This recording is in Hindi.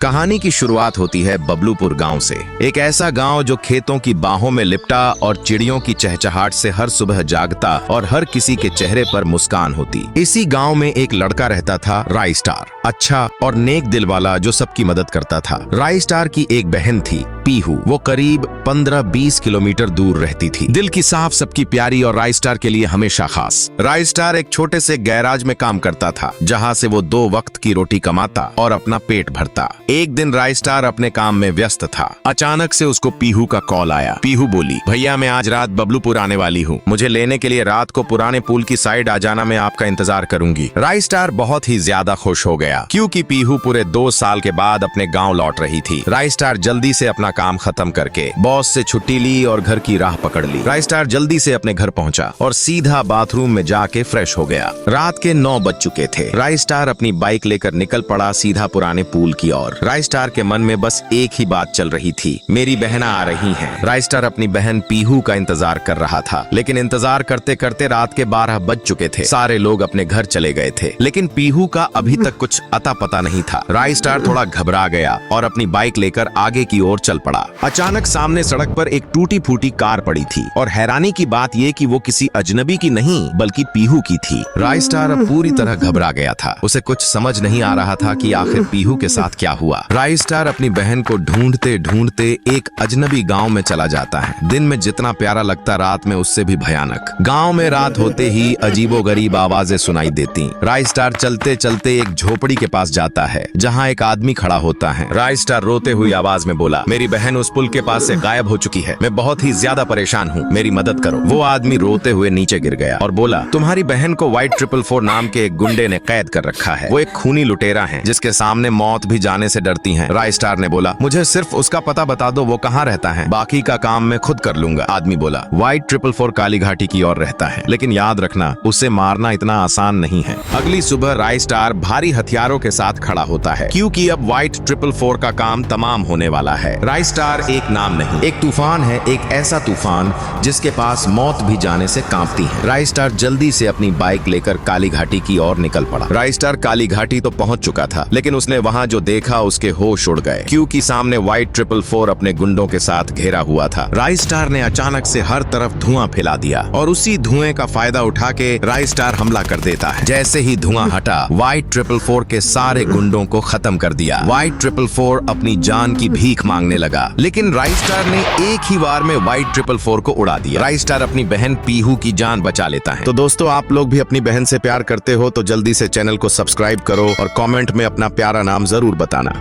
कहानी की शुरुआत होती है बबलूपुर गांव से। एक ऐसा गांव जो खेतों की बाहों में लिपटा और चिड़ियों की चहचहाट से हर सुबह जागता और हर किसी के चेहरे पर मुस्कान होती। इसी गांव में एक लड़का रहता था, राई स्टार, अच्छा और नेक दिल वाला जो सबकी मदद करता था। राई स्टार की एक बहन थी, पीहू। वो करीब 15-20 किलोमीटर दूर रहती थी। दिल की साफ, सबकी प्यारी और राई स्टार के लिए हमेशा खास। राई स्टार एक छोटे से गैराज में काम करता था, जहां से वो 2 वक्त की रोटी कमाता और अपना पेट भरता। एक दिन राई स्टार अपने काम में व्यस्त था। अचानक से उसको पीहू का कॉल आया। पीहू बोली, भैया मैं आज रात बबलूपुर आने वाली हूँ, मुझे लेने के लिए रात को पुराने पुल की साइड आ जाना, मैं आपका इंतजार करूंगी। राई स्टार बहुत ही ज्यादा खुश हो गया, क्योंकि पीहू पूरे 2 साल के बाद अपने गाँव लौट रही थी। राई स्टार जल्दी से अपना काम खत्म करके बॉस से छुट्टी ली और घर की राह पकड़ ली। राई स्टार जल्दी से अपने घर पहुंचा और सीधा बाथरूम में जाके फ्रेश हो गया। रात के 9 बज चुके थे। राई स्टार अपनी बाइक लेकर निकल पड़ा सीधा पुराने पुल की ओर। राई स्टार के मन में बस एक ही बात चल रही थी, मेरी बहना आ रही हैं। राई स्टार अपनी बहन पीहू का इंतजार कर रहा था, लेकिन इंतजार करते करते रात के 12 बज चुके थे। सारे लोग अपने घर चले गए थे, लेकिन पीहू का अभी तक कुछ अता पता नहीं था। राई स्टार थोड़ा घबरा गया और अपनी बाइक लेकर आगे की ओर चल पड़ा। अचानक सामने सड़क पर एक टूटी फूटी कार पड़ी थी और हैरानी की बात यह कि वो किसी अजनबी की नहीं बल्कि पीहू की थी। राई स्टार अब पूरी तरह घबरा गया था। उसे कुछ समझ नहीं आ रहा था कि आखिर पीहू के साथ क्या हुआ। राई स्टार अपनी बहन को ढूंढते ढूंढते एक अजनबी गांव में चला जाता है। दिन में जितना प्यारा लगता, रात में उससे भी भयानक। गांव में रात होते ही अजीबोगरीब आवाजें सुनाई देती। राई स्टार चलते चलते एक झोपड़ी के पास जाता है, जहाँ एक आदमी खड़ा होता है। राई स्टार रोते हुई आवाज में बोला, मेरी बहन उस पुल के पास से गायब हो चुकी है, मैं बहुत ही ज्यादा परेशान हूँ, मेरी मदद करो। वो आदमी रोते हुए नीचे गिर गया और बोला, तुम्हारी बहन को White 444 नाम के एक गुंडे ने कैद कर रखा है। वो एक खूनी लुटेरा है, जिसके सामने मौत भी जाने से डरती है। राई स्टार ने बोला, मुझे सिर्फ उसका पता बता दो, वो कहाँ रहता है, बाकी का काम मैं खुद कर लूंगा। आदमी बोला, White 444 काली घाटी की ओर रहता है, लेकिन याद रखना उसे मारना इतना आसान नहीं है। अगली सुबह राई स्टार भारी हथियारों के साथ खड़ा होता है, क्योंकि अब White 444 का काम तमाम होने वाला है। राई स्टार एक नाम नहीं, एक तूफान है, एक ऐसा तूफान जिसके पास मौत भी जाने से कांपती है। राई स्टार जल्दी से अपनी बाइक लेकर काली घाटी की ओर निकल पड़ा। राई स्टार काली घाटी तो पहुंच चुका था, लेकिन उसने वहां जो देखा उसके होश उड़ गए, क्योंकि सामने White 444 अपने गुंडों के साथ घेरा हुआ था। राई स्टार ने अचानक से हर तरफ धुआं फैला दिया और उसी धुएं का फायदा उठा के राई स्टार हमला कर देता है। जैसे ही धुआं हटा, White 444 के सारे गुंडों को खत्म कर दिया। White 444 अपनी जान की भीख मांगने लगा, लेकिन राई स्टार ने एक ही बार में White 444 को उड़ा दिया। राई स्टार अपनी बहन पीहू की जान बचा लेता है। तो दोस्तों, आप लोग भी अपनी बहन से प्यार करते हो तो जल्दी से चैनल को सब्सक्राइब करो और कमेंट में अपना प्यारा नाम जरूर बताना।